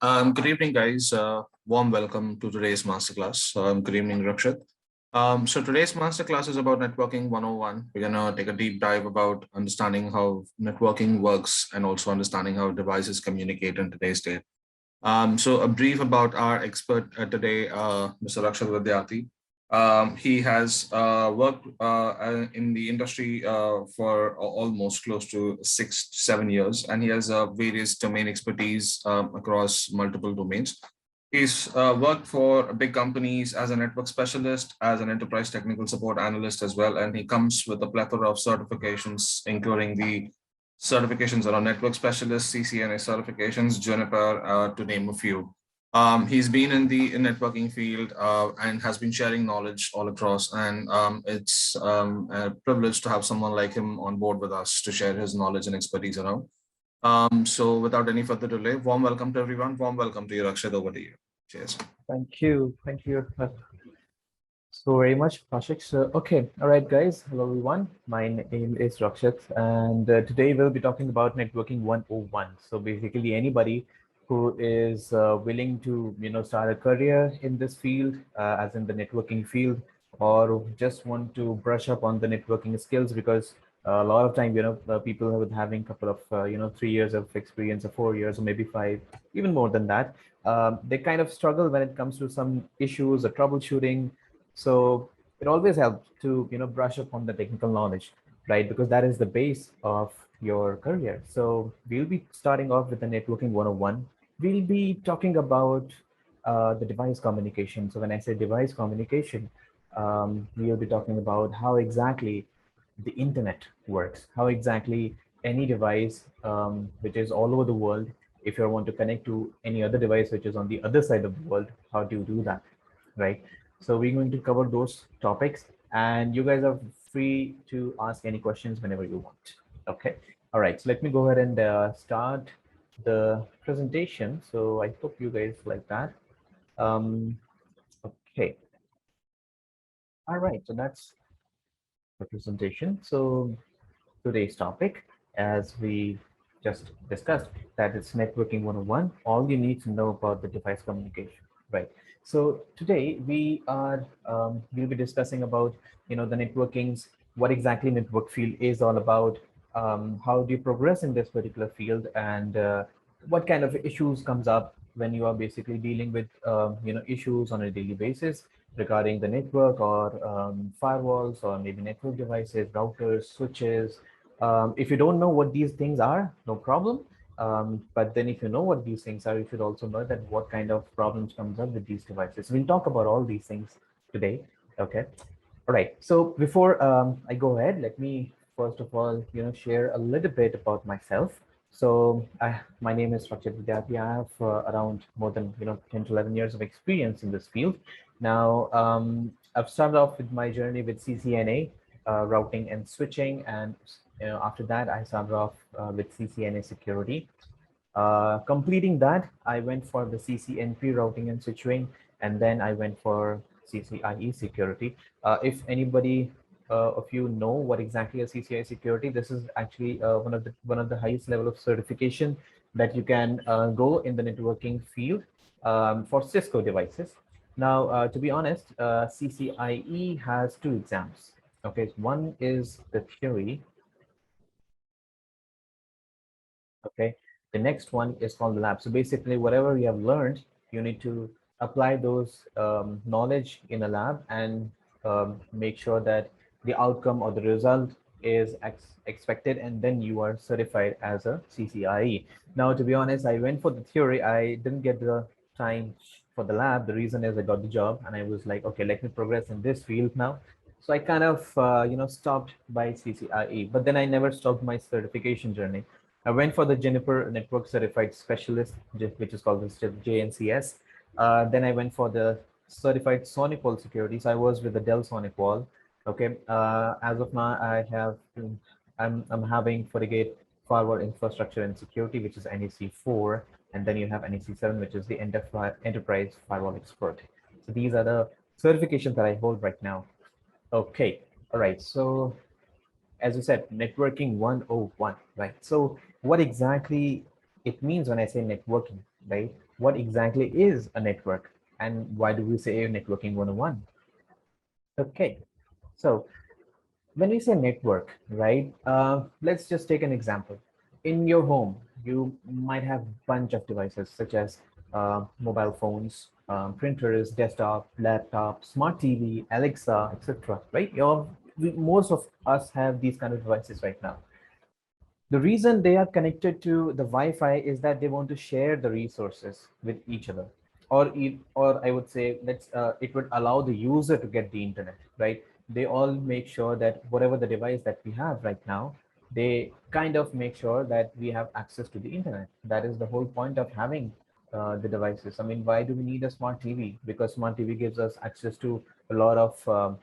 Good evening, guys. Warm welcome to today's masterclass. Good evening, Rakshit. So today's masterclass is about networking 101. We're gonna take a deep dive about understanding how networking works and also understanding how devices communicate in today's day. So a brief about our expert today, Mr. Rakshit Vidyarthi. He has worked in the industry for almost close to 6 to 7 years, and he has various domain expertise across multiple domains. He's worked for big companies as a network specialist, as an enterprise technical support analyst as well, and he comes with a plethora of certifications, including the certifications around network specialist, CCNA certifications, Juniper, to name a few. He's been in the networking field and has been sharing knowledge all across. And it's a privilege to have someone like him on board with us to share his knowledge and expertise around. So without any further delay, warm welcome to everyone. Warm welcome to you, Rakshit. Over to you. Cheers. Thank you. Thank you so very much, Prashik. So, okay. All right, guys. Hello, everyone. My name is Rakshit, and today we'll be talking about networking 101. So basically, anybody who is willing to, start a career in this field, as in the networking field, or just want to brush up on the networking skills, because a lot of time, people with having a couple of, 3 years of experience, or 4 years, or maybe five, even more than that, they kind of struggle when it comes to some issues or troubleshooting. So it always helps to brush up on the technical knowledge, right? Because that is the base of your career. So we'll be starting off with the networking 101. We'll be talking about the device communication. So when I say device communication, we'll be talking about how exactly the internet works, how exactly any device which is all over the world, if you want to connect to any other device which is on the other side of the world, how do you do that, right? So we're going to cover those topics, and you guys are free to ask any questions whenever you want. Okay. All right. So let me go ahead and start the presentation. So I hope you guys like that. Okay. All right. So that's the presentation. So today's topic, as we just discussed, that it's networking 101, all you need to know about the device communication, right? So today we'll be discussing about the networkings, what exactly network field is all about, how do you progress in this particular field, and what kind of issues comes up when you are basically dealing with issues on a daily basis regarding the network, or firewalls, or maybe network devices, routers, switches. If you don't know what these things are, no problem. But then if you know what these things are, you should also know that what kind of problems comes up with these devices. We'll talk about all these things today. Okay. All right. So before I go ahead, let me first of all, share a little bit about myself. So my name is Rakshit Vidyarthi. I have around more than 10 to 11 years of experience in this field. Now, I've started off with my journey with CCNA, routing and switching, and after that, I started off with CCNA security. Completing that, I went for the CCNP routing and switching, and then I went for CCIE security. If anybody of you know what exactly a CCIE security, this is actually one of the highest level of certification that you can go in the networking field for Cisco devices. Now, to be honest, CCIE has two exams. Okay, one is the theory. Okay, the next one is called the lab. So basically, whatever you have learned, you need to apply those knowledge in a lab, and make sure that the outcome or the result is expected, and then you are certified as a CCIE. Now, to be honest, I went for the theory. I didn't get the time for the lab. The reason is I got the job, and I was like, okay, let me progress in this field now. So I kind of stopped by CCIE, but then I never stopped my certification journey. I went for the Juniper Network Certified Specialist, which is called the JNCS. Then I went for the Certified SonicWall Security. So I was with the Dell SonicWall. Okay. As of now, I'm having FortiGate Firewall Infrastructure and Security, which is NEC4, and then you have NEC7, which is the Enterprise Firewall Expert. So these are the certifications that I hold right now. Okay. All right. So as you said, networking 101, right? So what exactly it means when I say networking, right? what exactly is a network and why do we say networking 101? Okay, so when we say network, right, let's just take an example. In your home, you might have a bunch of devices such as mobile phones, printers, desktop, laptop, smart TV, Alexa, etc. Right? Most of us have these kind of devices right now. The reason they are connected to the Wi-Fi is that they want to share the resources with each other, or I would say it would allow the user to get the internet, right? They all make sure that whatever the device that we have right now, they kind of make sure that we have access to the internet. That is the whole point of having the devices. I mean, why do we need a smart TV? Because smart TV gives us access to a lot of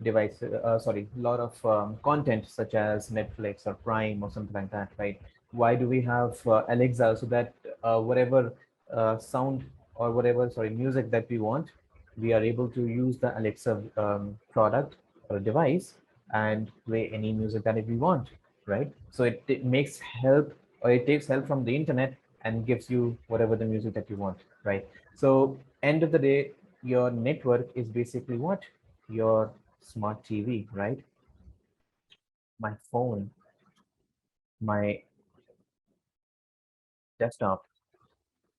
devices, sorry, a lot of content such as Netflix or Prime or something like that, right? Why do we have Alexa? So that whatever sound or whatever, sorry, music that we want, we are able to use the Alexa product or device and play any music that we want, right? So it makes help, or it takes help from the internet and gives you whatever the music that you want, right? So end of the day, your network is basically what? Your smart TV, right? My phone, my desktop.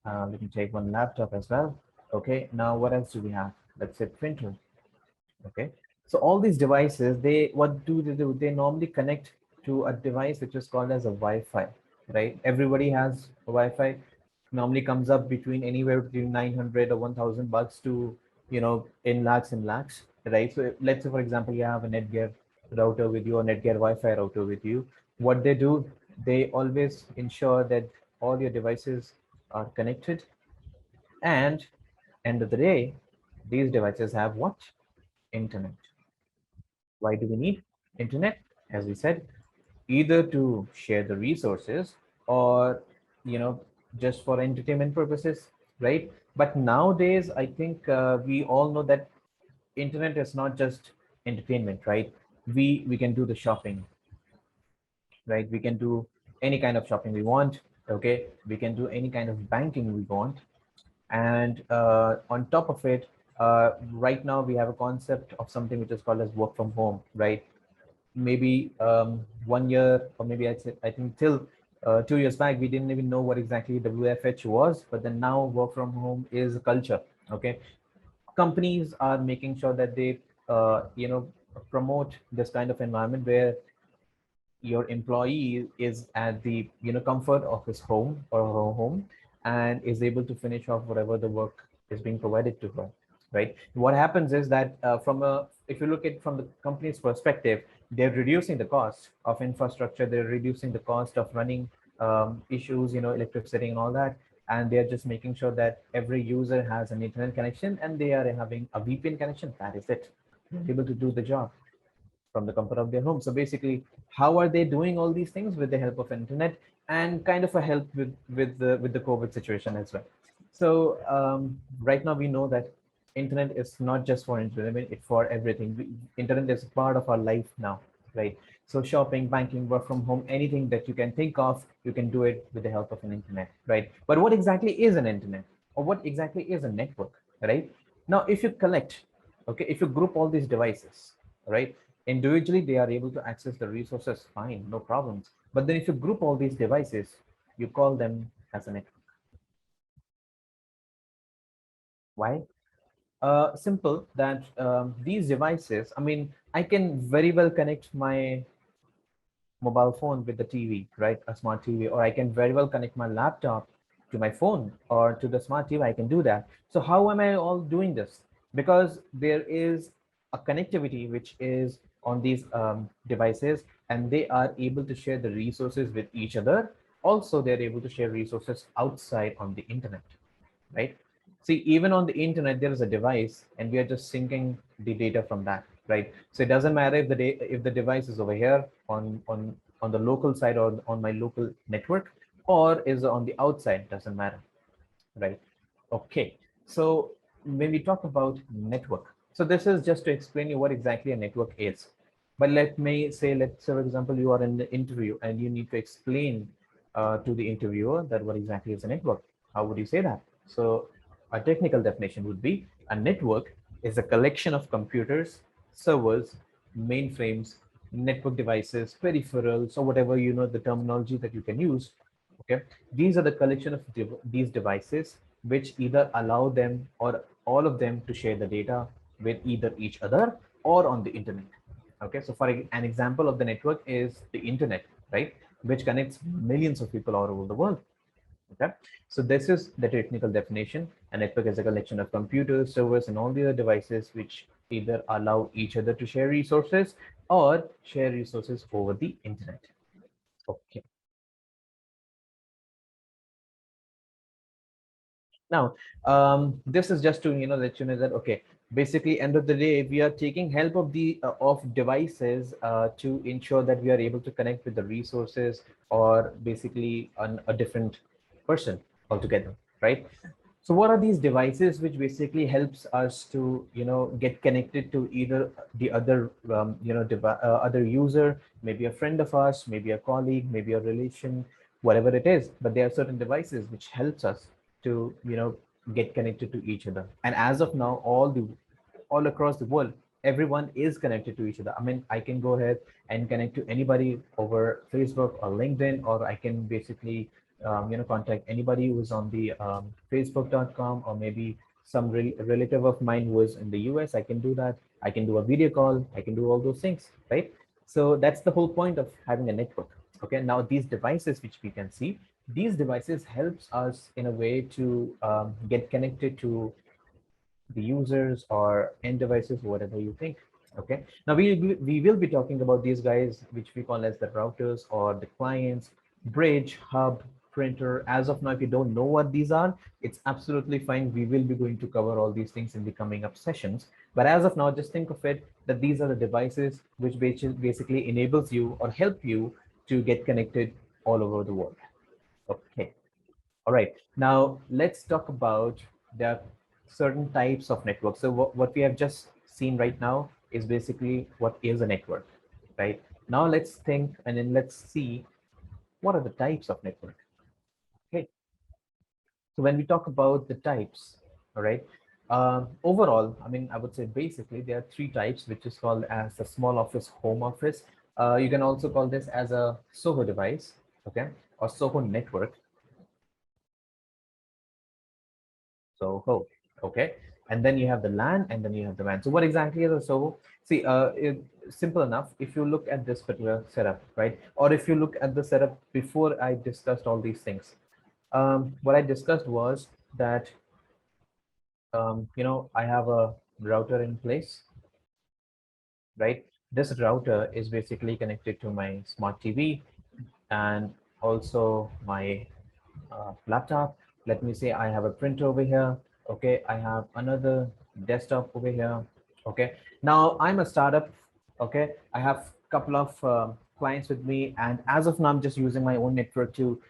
Let me take one laptop as well. Okay, now what else do we have? Let's say printer. Okay, so all these devices, they what do they do? They normally connect to a device which is called as a Wi-Fi, right? Everybody has a Wi-Fi. Normally comes up between anywhere between 900 or 1,000 bucks to in lakhs and lakhs, right? So let's say for example you have a Netgear router with you or Netgear Wi-Fi router with you. What they do, they always ensure that all your devices are connected, and end of the day, these devices have what? Internet. Why do we need internet? As we said, either to share the resources or you know just for entertainment purposes, right? But nowadays, I think we all know that internet is not just entertainment, right? We can do the shopping, right? We can do any kind of shopping we want. Okay, we can do any kind of banking we want, and on top of it, right now we have a concept of something which is called as work from home, right? Maybe 1 year, or maybe I think till 2 years back, we didn't even know what exactly WFH was, but then now work from home is a culture. Okay, companies are making sure that they promote this kind of environment where your employee is at the comfort of his home or her home and is able to finish off whatever the work is being provided to her, right? What happens is that from a if you look at from the company's perspective, they're reducing the cost of infrastructure, they're reducing the cost of running issues, electricity and all that, and they're just making sure that every user has an internet connection and they are having a VPN connection. That is it. They're able to do the job from the comfort of their home. So basically, how are they doing all these things? With the help of internet and kind of a help with the COVID situation as well. So right now we know that internet is not just for entertainment; it's for everything. Internet is part of our life now, right? So shopping, banking, work from home, anything that you can think of, you can do it with the help of an internet, right? But what exactly is an internet, or what exactly is a network, right? Now, if you collect, okay, if you group all these devices, right? Individually, they are able to access the resources, fine, no problems. But then if you group all these devices, you call them as a network. Why? Simple that these devices, I mean, I can very well connect my mobile phone with the TV, right? A smart TV, or I can very well connect my laptop to my phone or to the smart TV. I can do that. So how am I all doing this? Because there is a connectivity which is on these devices, and they are able to share the resources with each other. Also, they're able to share resources outside on the internet, right? See, even on the internet, there is a device, and we are just syncing the data from that, right? So it doesn't matter if the device is over here on the local side or on my local network, or is on the outside, doesn't matter, right? Okay, so when we talk about network, so this is just to explain you what exactly a network is. But let's say, for example, you are in the interview and you need to explain to the interviewer that what exactly is a network. How would you say that? So a technical definition would be a network is a collection of computers, servers, mainframes, network devices, peripherals, or whatever the terminology that you can use. Okay, these are the collection of these devices which either allow them or all of them to share the data with either each other or on the internet. Okay, so for an example of the network is the internet, right, which connects millions of people all over the world. Okay, so this is the technical definition. A network is a collection of computers, servers, and all the other devices which either allow each other to share resources or share resources over the internet. Okay. Now, this is just to let you know that okay, basically, end of the day, we are taking help of the of devices to ensure that we are able to connect with the resources or basically a different person altogether, right? So what are these devices which basically helps us to get connected to either the other other user, maybe a friend of ours, maybe a colleague, maybe a relation, whatever it is. But there are certain devices which helps us to get connected to each other. And as of now, all across the world, everyone is connected to each other. I mean, I can go ahead and connect to anybody over Facebook or LinkedIn, or I can basically contact anybody who is on the facebook.com, or maybe some relative of mine who is in the US. I can do that. I can do a video call. I can do all those things, right? So that's the whole point of having a network. Okay, now these devices which we can see, these devices helps us in a way to get connected to the users or end devices, whatever you think. Okay, now we will be talking about these guys which we call as the routers or the clients, bridge, hub, printer. As of now, if you don't know what these are, it's absolutely fine. We will be going to cover all these things in the coming up sessions, but as of now, just think of it that these are the devices which basically enables you or help you to get connected all over the world. Okay. All right, now let's talk about the certain types of networks. So what we have just seen right now is basically what is a network, right? Now let's think and then let's see what are the types of network. Okay, so when we talk about the types, all right, overall, I mean, I would say basically there are three types, which is called as the small office, home office. You can also call this as a SOHO device, okay, or SOHO network. So, okay. And then you have the LAN, and then you have the WAN. So what exactly is a SOHO? See, simple enough. If you look at this particular setup, right? Or if you look at the setup before I discussed all these things, what I discussed was that, I have a router in place, right? This router is basically connected to my smart TV and also my laptop. Let me say I have a printer over here. Okay, I have another desktop over here. Okay, now I'm a startup. Okay, I have a couple of clients with me, and as of now, I'm just using my own network to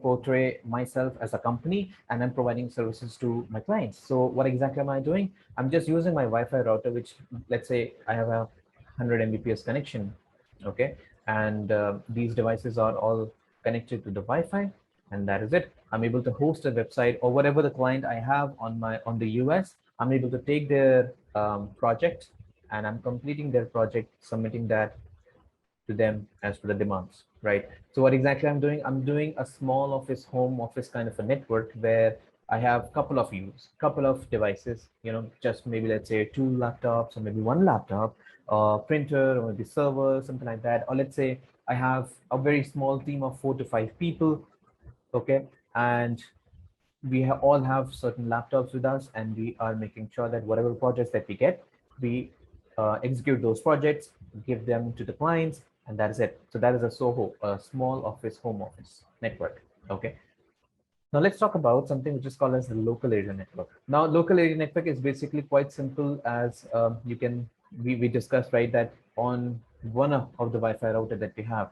portray myself as a company, and I'm providing services to my clients. So what exactly am I doing? I'm just using my Wi-Fi router, which, let's say, I have a 100 Mbps connection. Okay, and these devices are all connected to the Wi-Fi, and that is it. I'm able to host a website or whatever the client I have on the US. I'm able to take their project, and I'm completing their project, submitting that to them as per the demands, right? So what exactly I'm doing? I'm doing a small office, home office kind of a network where I have a couple of devices, just maybe let's say two laptops or maybe one laptop, printer or maybe server, something like that. Or let's say I have a very small team of 4 to 5 people. Okay, and all have certain laptops with us, and we are making sure that whatever projects that we get, we execute those projects, give them to the clients, and that is it. So that is a SOHO, a small office, home office network. Okay, now let's talk about something which is called as the local area network. Now, local area network is basically quite simple, as we discussed, right, that on one of the Wi-Fi router that we have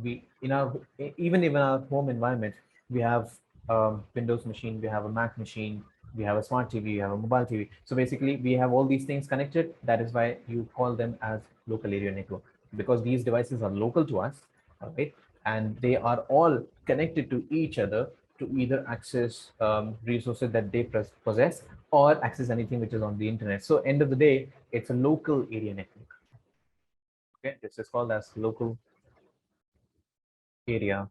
we in our even in our home environment, we have Windows machine, we have a Mac machine, we have a smart TV, we have a mobile TV. So basically, we have all these things connected. That is why you call them as local area network, because these devices are local to us, okay, and they are all connected to each other to either access resources that they possess or access anything which is on the internet. So end of the day, it's a local area network. Okay, this is called as local area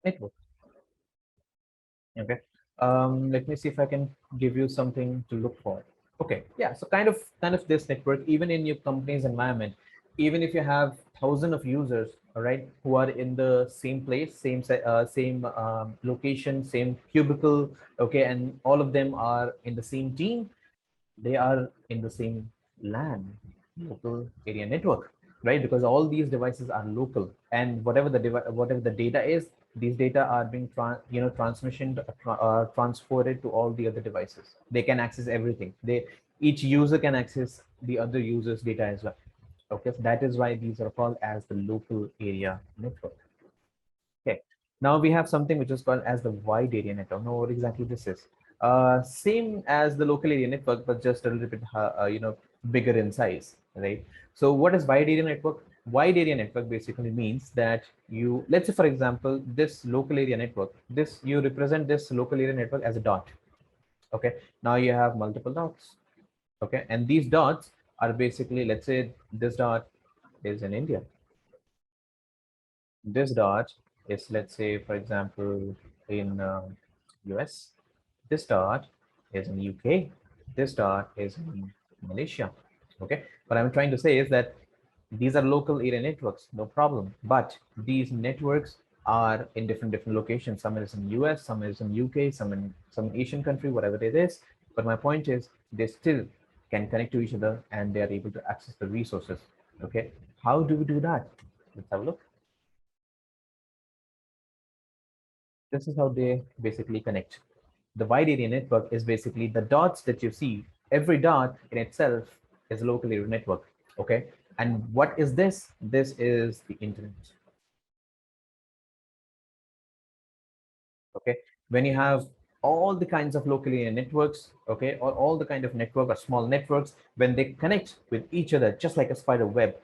network. Okay, let me see if I can give you something to look for. Okay, yeah, so kind of this network, even in your company's environment, even if you have thousands of users, all right, who are in the same place, same location, same cubicle, okay, and all of them are in the same team, they are in the same LAN, local area network, right? Because all these devices are local, and whatever the data is, these data are being transported to all the other devices. They can access everything. Each user can access the other user's data as well. Okay, so that is why these are called as the local area network. Okay, now we have something which is called as the wide area network. Now, what exactly this is? Same as the local area network, but just a little bit, bigger in size, right? So, what is wide area network? Wide area network basically means that let's say, for example, this local area network, you represent this local area network as a dot. Okay, now you have multiple dots. Okay, and these dots are basically, let's say, this dot is in India. This dot is, let's say, for example, in US. This dot is in UK. This dot is in Malaysia. Okay, what I'm trying to say is that these are local area networks, no problem. But these networks are in different locations. Some is in US, some is in UK, some in some Asian country, whatever it is. But my point is, they still can connect to each other and they are able to access the resources. Okay, how do we do that? Let's have a look. This is how they basically connect. The wide area network is basically the dots that you see. Every dot in itself is a local area network. Okay. And what is this? This is the internet. Okay. When you have all the kinds of local area networks, okay, or all the kind of network or small networks, when they connect with each other, just like a spider web,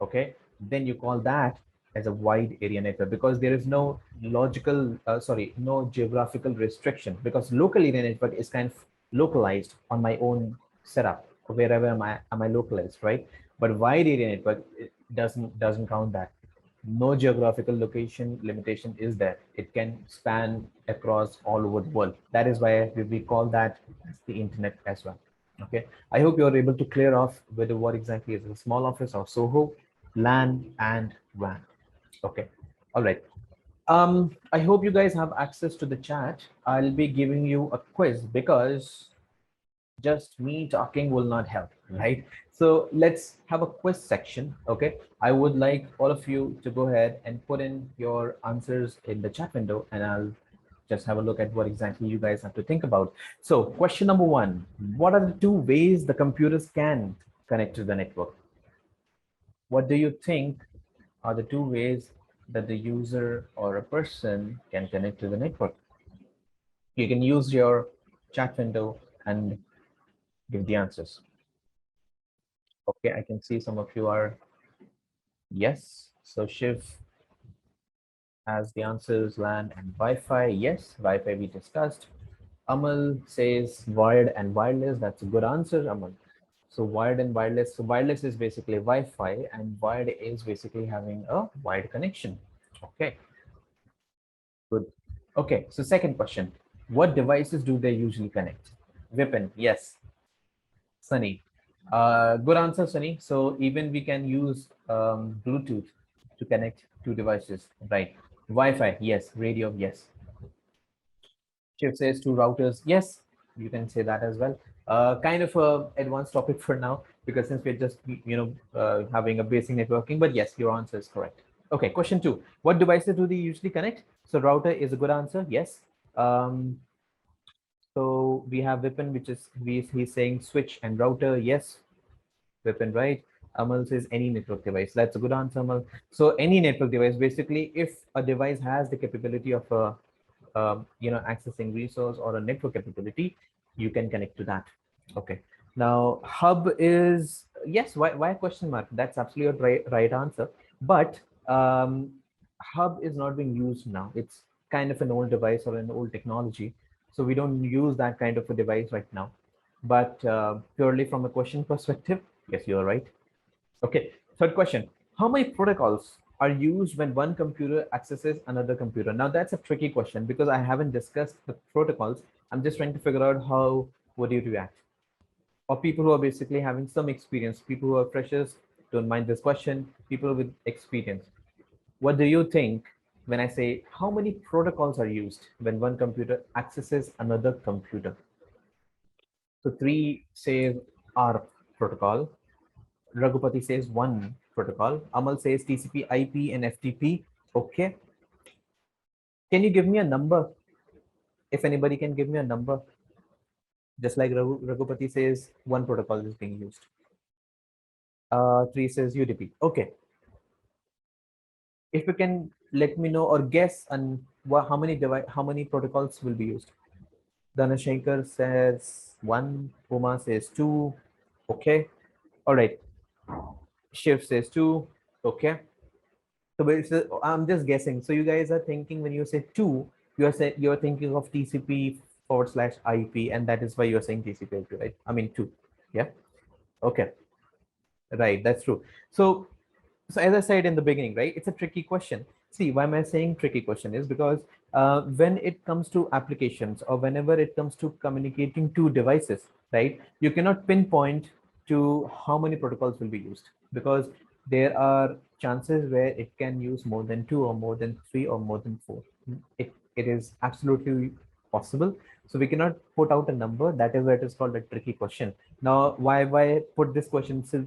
okay, then you call that as a wide area network, because there is no no geographical restriction, because local area network is kind of localized on my own setup, wherever am I localized, right? But wide area network, it doesn't count that. No geographical location limitation is there. It can span across all over the world. That is why we call that as the internet as well. Okay, I hope you're able to clear off whether what exactly is a small office or Soho, LAN and WAN. Okay, all right. I hope you guys have access to the chat. I'll be giving you a quiz because just me talking will not help, right? So let's have a quiz section. Okay, I would like all of you to go ahead and put in your answers in the chat window, and I'll just have a look at what exactly you guys have to think about. So question number one, what are the two ways the computers can connect to the network? What do you think are the two ways that the user or a person can connect to the network? You can use your chat window and give the answers. Okay, I can see some of you are yes. So Shiv has the answers, LAN and Wi-Fi. Yes, Wi-Fi we discussed. Amal says wired and wireless. That's a good answer, Amal. So wired and wireless. So wireless is basically Wi-Fi and wired is basically having a wired connection. Okay, good. Okay, so second question. What devices do they usually connect? Vipin, yes. Sunny. Good answer, Sunny. So even we can use Bluetooth to connect two devices, right? Wi-Fi, yes. Radio, yes. Shiv says two routers, yes. You can say that as well. Kind of a advanced topic for now, because since we're just having a basic networking. But yes, your answer is correct. Okay, question two. What devices do they usually connect? So router is a good answer. Yes. So we have Vipin, which is he's saying switch and router. Yes, Vipin, right? Amal says any network device. That's a good answer, Amal. So any network device, basically, if a device has the capability of accessing resource or a network capability, you can connect to that. Okay. Now hub is yes. Why question mark? That's absolutely right answer. But hub is not being used now. It's kind of an old device or an old technology. So we don't use that kind of a device right now. But purely from a question perspective, yes, you're right. Okay, third question. How many protocols are used when one computer accesses another computer? Now that's a tricky question because I haven't discussed the protocols. I'm just trying to figure out how would you react. Or people who are basically having some experience, people who are freshers, don't mind this question, people with experience. What do you think when I say how many protocols are used when one computer accesses another computer? So three says R protocol. Raghupati says one protocol. Amal says TCP, IP, and FTP. Okay. Can you give me a number? If anybody can give me a number, just like Raghupati says, one protocol is being used. Three says UDP. Okay. If you can let me know or guess on how many protocols will be used. Dhanashankar says one. Uma says two. Okay. All right. Shiv says two. Okay. So I'm just guessing. So you guys are thinking when you say two, you're thinking of TCP/IP, and that is why you're saying TCP/IP, right? I mean two. Yeah. Okay. Right. That's true. So as I said in the beginning, right, it's a tricky question. See, why am I saying tricky question is because when it comes to applications or whenever it comes to communicating to devices, right, you cannot pinpoint to how many protocols will be used because there are chances where it can use more than two or more than three or more than four. It is absolutely possible. So we cannot put out a number. That is why it is called a tricky question. Now, why put this question? So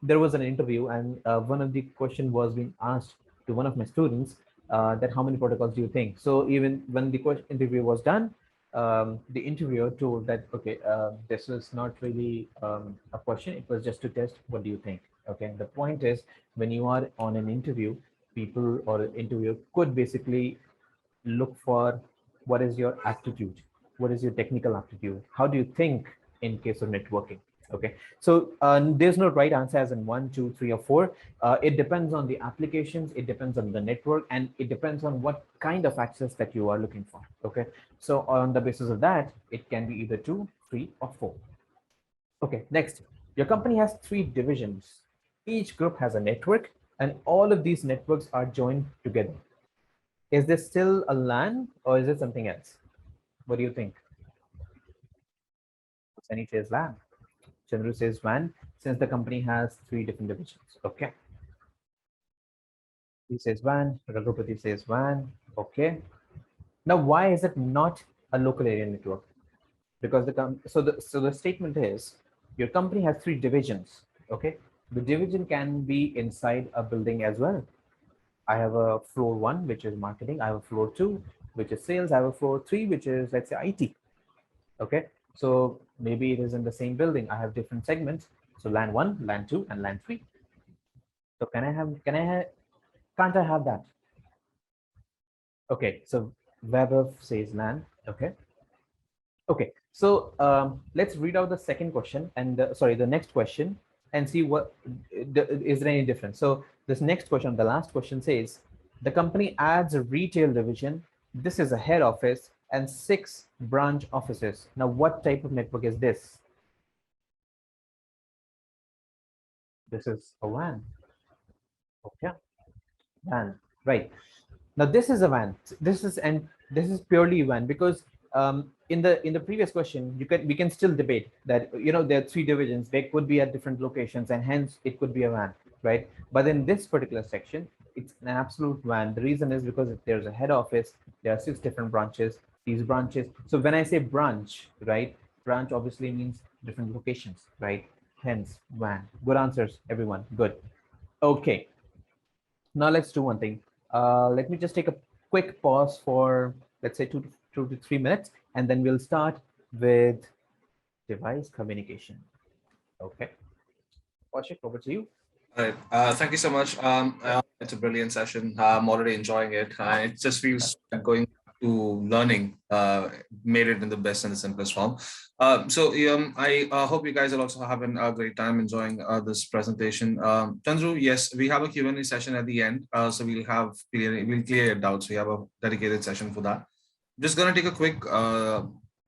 there was an interview and one of the question was being asked to one of my students that how many protocols do you think? So even when the interview was done, the interviewer told that, okay, this was not really a question. It was just to test. What do you think? Okay. The point is when you are on an interview, people or an interviewer could basically look for what is your aptitude, what is your technical aptitude, how do you think in case of networking. Okay, so there's no right answer as in 1, 2, 3, or 4. It depends on the applications, it depends on the network, and it depends on what kind of access that you are looking for. Okay, so on the basis of that, it can be either 2, 3, or 4. Okay, next, your company has 3 divisions. Each group has a network and all of these networks are joined together. Is this still a LAN or is it something else? What do you think? Sunny says LAN. Chandru says WAN, since the company has 3 different divisions. Okay. He says WAN. Raghupati says WAN. Okay. Now, why is it not a local area network? Because the statement is your company has 3 divisions. Okay. The division can be inside a building as well. I have a floor 1, which is marketing. I have a floor 2, which is sales. I have a floor 3, which is, let's say, IT. Okay, so maybe it is in the same building. I have different segments. So LAN 1, LAN 2, and LAN 3. So can't I have that? Okay, so Weber says LAN. Okay. Okay, so let's read out the second question and the next question and see what is there any difference. So this next question, the last question says, the company adds a retail division. This is a head office and 6 branch offices. Now, what type of network is this? This is a WAN. Okay, WAN, right. Now this is a WAN. This is purely WAN because in the previous question we can still debate that there are 3 divisions. They could be at different locations and hence it could be a WAN, right? But in this particular section, it's an absolute WAN. The reason is because if there's a head office, there are 6 different branches. These branches. So when I say branch, right? Branch obviously means different locations, right? Hence WAN. Good answers, everyone. Good. Okay. Now let's do one thing. Let me just take a quick pause for, let's say, 2 to 3 minutes, and then we'll start with device communication. Okay. Kaushik, over to you. All right. Thank you so much. It's a brilliant session. I'm already enjoying it. It just feels like going to learning made it in the best and the simplest form. I hope you guys are also having a great time enjoying this presentation. Chandru, yes, we have a Q&A session at the end, so we'll clear your doubts. We have a dedicated session for that. Just gonna take a quick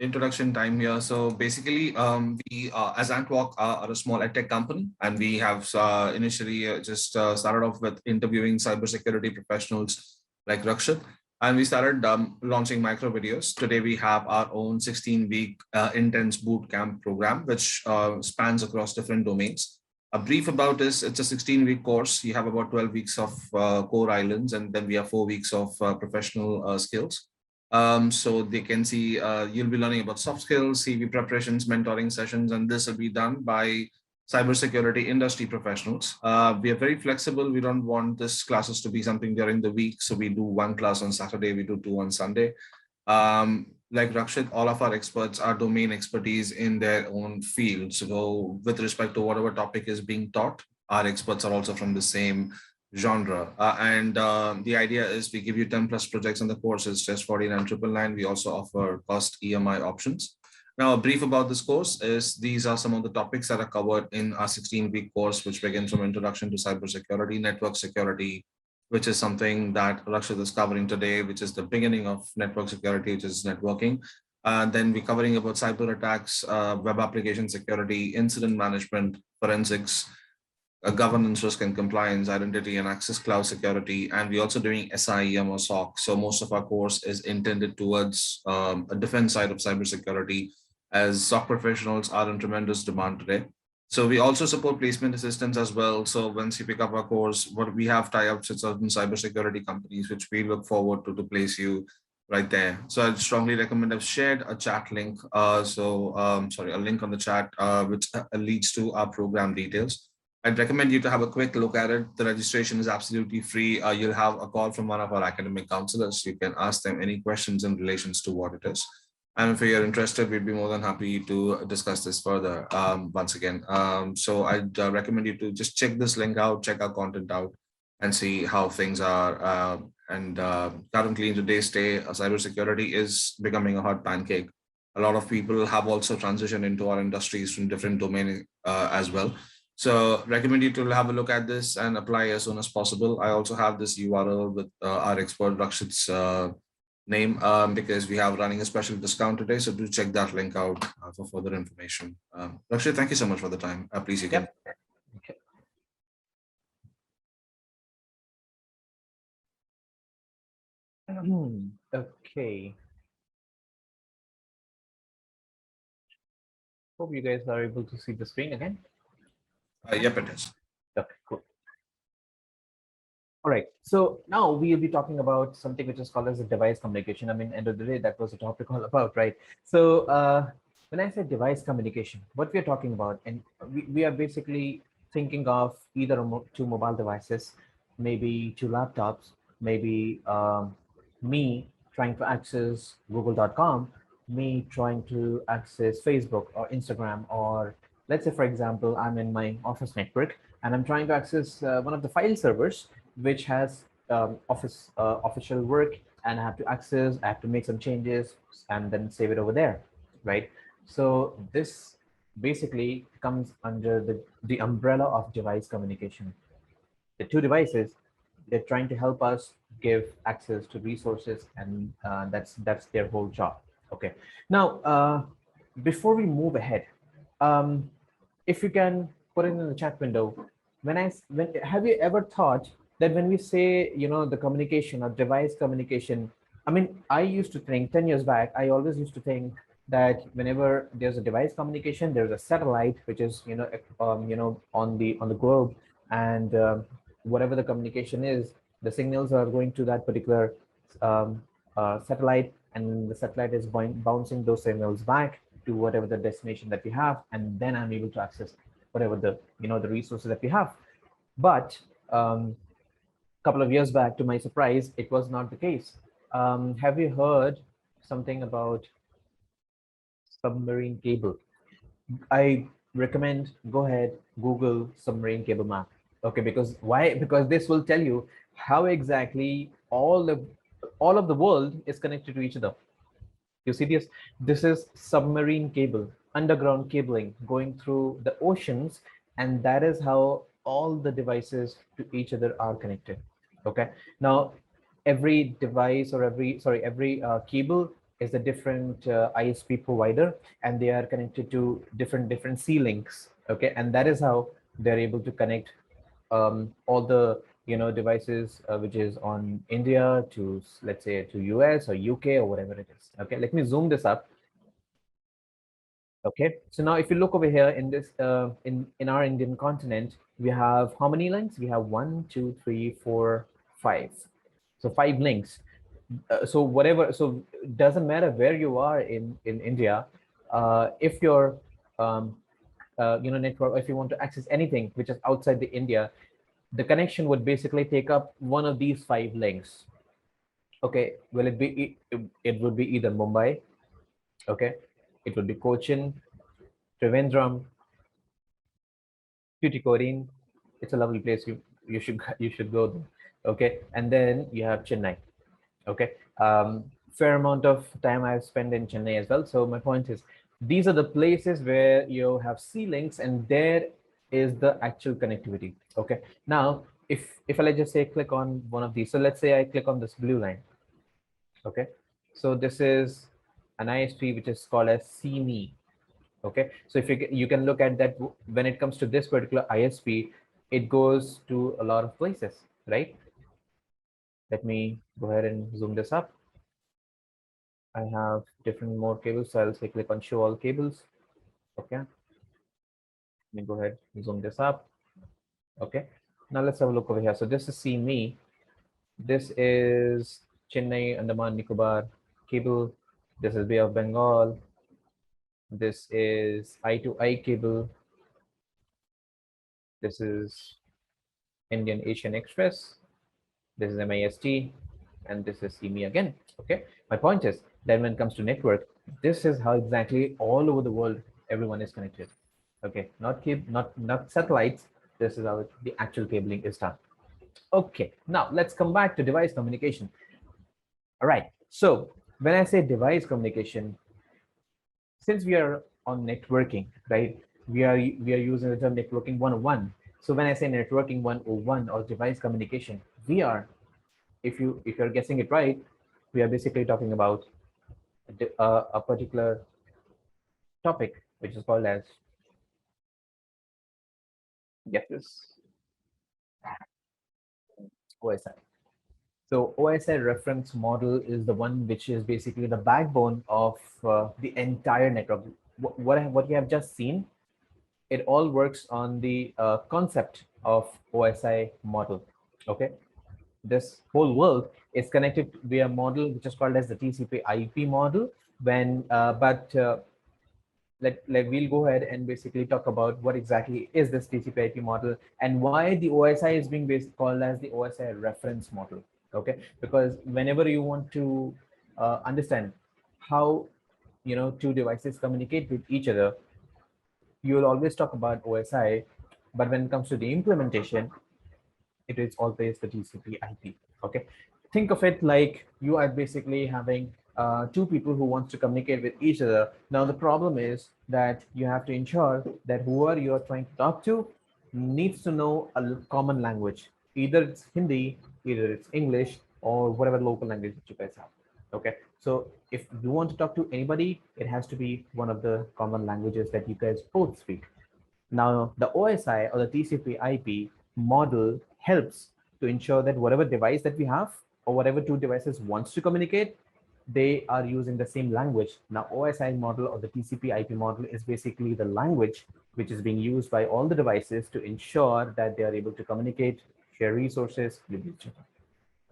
introduction time here. So basically, we as Antwalk are a small edtech company, and we have initially just started off with interviewing cybersecurity professionals like Rakshit, and we started launching micro videos. Today, we have our own 16-week intense boot camp program, which spans across different domains. A brief about this: it's a 16-week course. You have about 12 weeks of core islands, and then we have 4 weeks of professional skills. So they can see you'll be learning about soft skills, CV preparations, mentoring sessions, and this will be done by cybersecurity industry professionals. We are very flexible. We don't want this classes to be something during the week. So we do one class on Saturday, we do two on Sunday. Like Rakshit, all of our experts are domain expertise in their own field. So with respect to whatever topic is being taught, our experts are also from the same genre. The idea is we give you 10 plus projects on the course. It's just 49,999. We also offer cost EMI options. Now, a brief about this course is these are some of the topics that are covered in our 16-week course, which begins from introduction to cybersecurity, network security, which is something that Rakshit is covering today, which is the beginning of network security, which is networking. Then we're covering about cyber attacks, web application security, incident management, forensics, governance, risk and compliance, identity and access cloud security, and we're also doing SIEM or SOC. So most of our course is intended towards a defense side of cybersecurity, as SOC professionals are in tremendous demand today. So we also support placement assistance as well. So once you pick up our course, what we have tie-ups with certain cybersecurity companies, which we look forward to place you right there. So I'd strongly recommend. I've shared a chat link. A link on the chat, which leads to our program details. I'd recommend you to have a quick look at it. The registration is absolutely free. You'll have a call from one of our academic counselors. You can ask them any questions in relations to what it is. And if you're interested, we'd be more than happy to discuss this further once again. So I'd recommend you to just check this link out, check our content out, and see how things are. Currently in today's day, cybersecurity is becoming a hot pancake. A lot of people have also transitioned into our industries from different domains as well. So recommend you to have a look at this and apply as soon as possible. I also have this URL with our expert Rakshit's name because we have running a special discount today. So do check that link out for further information. Rakshit, thank you so much for the time. Please, you can. Okay. Okay. Hope you guys are able to see the screen again. Yep, it is. Okay, cool. All right, so now we'll be talking about something which is called as a device communication. I mean, end of the day, that was the topic all about, right? So when I say device communication, what we're talking about, and we are basically thinking of either two mobile devices, maybe two laptops, maybe me trying to access google.com, me trying to access Facebook or Instagram, or let's say, for example, I'm in my office network and I'm trying to access one of the file servers which has official work, and I have to access, I have to make some changes and then save it over there, right? So this basically comes under the umbrella of device communication. The two devices, they're trying to help us give access to resources, and that's their whole job. Okay, now before we move ahead, if you can put it in the chat window, have you ever thought that when we say, the communication or device communication, I mean, I used to think 10 years back, I always used to think that whenever there's a device communication, there's a satellite which is on the globe, and whatever the communication is, the signals are going to that particular satellite, and the satellite is bouncing those signals back to whatever the destination that we have, and then I'm able to access whatever the the resources that we have. But couple of years back, to my surprise, it was not the case. Have you heard something about submarine cable? I recommend go ahead, Google submarine cable map. Okay, because why? Because this will tell you how exactly all the all of the world is connected to each other. You see this? This is submarine cable, underground cabling going through the oceans, and that is how all the devices to each other are connected. Okay. Now, every device or every cable is a different ISP provider, and they are connected to different C links. Okay, and that is how they're able to connect all the devices which is on India to, let's say, to US or UK or whatever it is. Okay, let me zoom this up. Okay, so now if you look over here in this in our Indian continent, we have how many links? We have 1, 2, 3, 4, 5. So 5 links. So whatever, so doesn't matter where you are in India, if your network, if you want to access anything which is outside the India, the connection would basically take up one of these 5 links. Okay, will it be, it would be either Mumbai, okay, it would be Cochin, Trivandrum, Tuticorin. It's a lovely place. You should go there. Okay, and then you have Chennai. Okay, fair amount of time I've spent in Chennai as well. So my point is, these are the places where you have C links, and there is the actual connectivity. Okay, now if I just say click on one of these, so let's say I click on this blue line. Okay, so this is an ISP which is called as CME. Okay, so if you can look at that, when it comes to this particular ISP, it goes to a lot of places, right? Let me go ahead and zoom this up. I have different more cables, so I'll say click on show all cables. Okay, let me go ahead and zoom this up. Okay, now let's have a look over here. So this is CME. This is Chennai Andaman Nicobar cable. This is Bay of Bengal. This is I-to-I cable. This is Indian Asian Express. This is MIST, and this is CME again. Okay, my point is that when it comes to network, this is how exactly all over the world everyone is connected. Okay, not satellites. This is how the actual cabling is done. Okay, now let's come back to device communication. All right, so when I say device communication, since we are on networking, right, we are using the term networking 101. So when I say networking 101 or device communication, we are, if you're guessing it right, we are basically talking about a particular topic which is called as, get this, OSI. So OSI reference model is the one which is basically the backbone of the entire network. What you have just seen, it all works on the concept of OSI model. Okay, this whole world is connected via model which is called as the TCP IP model. We'll go ahead and basically talk about what exactly is this TCP IP model and why the OSI is being called as the OSI reference model. Okay, because whenever you want to understand how two devices communicate with each other, you will always talk about OSI, but when it comes to the implementation, it is always the TCP IP. Okay, think of it like you are basically having two people who wants to communicate with each other. Now the problem is that you have to ensure that whoever you are trying to talk to needs to know a common language. Either it's Hindi, either it's English, or whatever local language that you guys have. Okay, so if you want to talk to anybody, it has to be one of the common languages that you guys both speak. Now, the OSI or the TCP IP model helps to ensure that whatever device that we have or whatever two devices wants to communicate, they are using the same language. Now, OSI model or the TCP IP model is basically the language which is being used by all the devices to ensure that they are able to communicate, share resources with each other.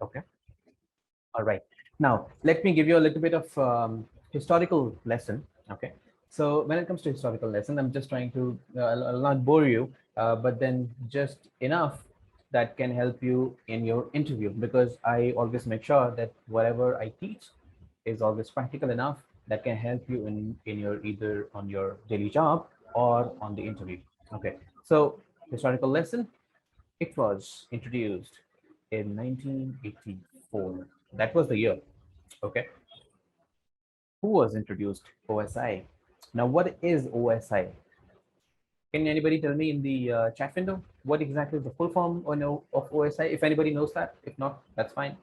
Okay. All right. Now, let me give you a little bit of historical lesson. Okay. So when it comes to historical lesson, I'm just trying to, I'll not bore you, but then just enough that can help you in your interview, because I always make sure that whatever I teach is always practical enough that can help you in your, either on your daily job or on the interview. Okay. So historical lesson, it was introduced in 1984. That was the year. Okay. Who was introduced? OSI. Now, what is OSI? Can anybody tell me in the chat window what exactly is the full form or no of OSI? If anybody knows that, if not, that's fine.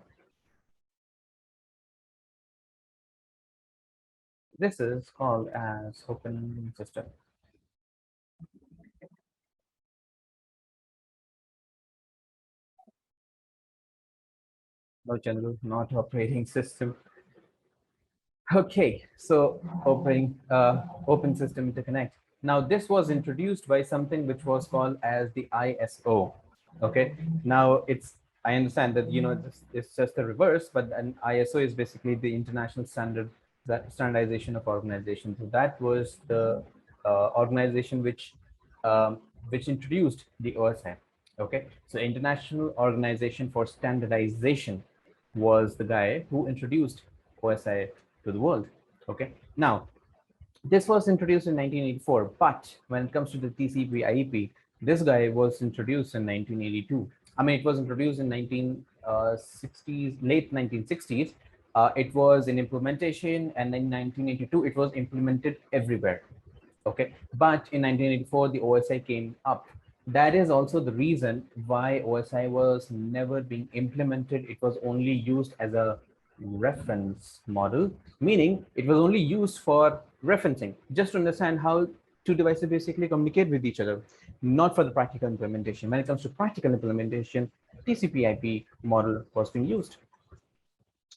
This is called as open system. No general, not operating system. Okay, so open system interconnect. Now this was introduced by something which was called as the ISO. Okay, now I understand that it's just the reverse, but an ISO is basically the international standardization of organization. So that was the organization which introduced the OSI. Okay, so International Organization for Standardization was the guy who introduced OSI to the world. Okay, now this was introduced in 1984, but when it comes to the TCP/IP, this guy was introduced in 1982. I mean, it was introduced in 1960s, late 1960s. It was in implementation, and in 1982, it was implemented everywhere. Okay, but in 1984, the OSI came up. That is also the reason why OSI was never being implemented. It was only used as a reference model, meaning it was only used for referencing, just to understand how two devices basically communicate with each other, not for the practical implementation. When it comes to practical implementation, TCP/IP model was being used.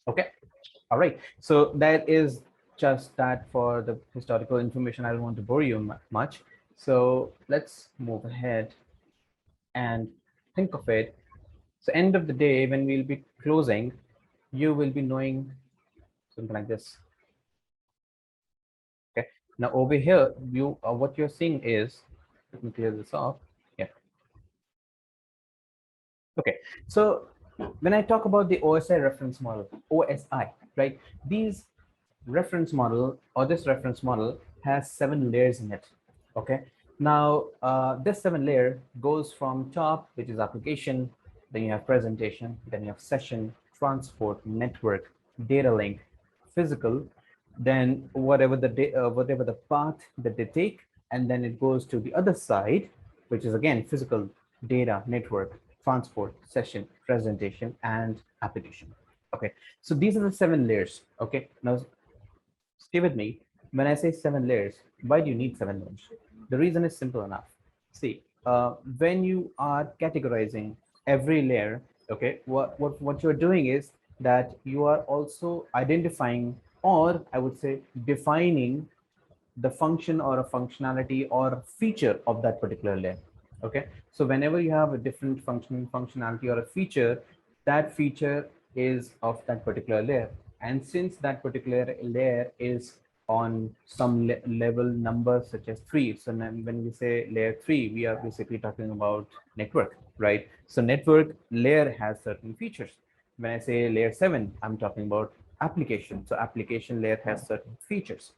Okay, all right. So that is just that for the historical information. I don't want to bore you much. So let's move ahead and think of it. So end of the day, when we'll be closing, you will be knowing something like this. Okay. Now over here, what you're seeing is, let me clear this off. Yeah. Okay. So when I talk about the OSI reference model, OSI, right? These reference model or this reference model has 7 layers in it. Okay. Now this 7 layer goes from top, which is application, then you have presentation, then you have session, transport, network, data link, physical, then whatever the path that they take, and then it goes to the other side, which is again physical, data, network, transport, session, presentation, and application. Okay, so these are the 7 layers. Okay, now stay with me. When I say 7 layers, why do you need 7 layers? The reason is simple enough. See, when you are categorizing every layer, okay, what you're doing is that you are also identifying, or I would say defining, the function or a functionality or feature of that particular layer. Okay, so whenever you have a different functionality or a feature, that feature is of that particular layer. And since that particular layer is on some level number such as 3, so when we say layer 3, we are basically talking about network, right? So network layer has certain features. When I say layer 7, I'm talking about application. So application layer has certain features.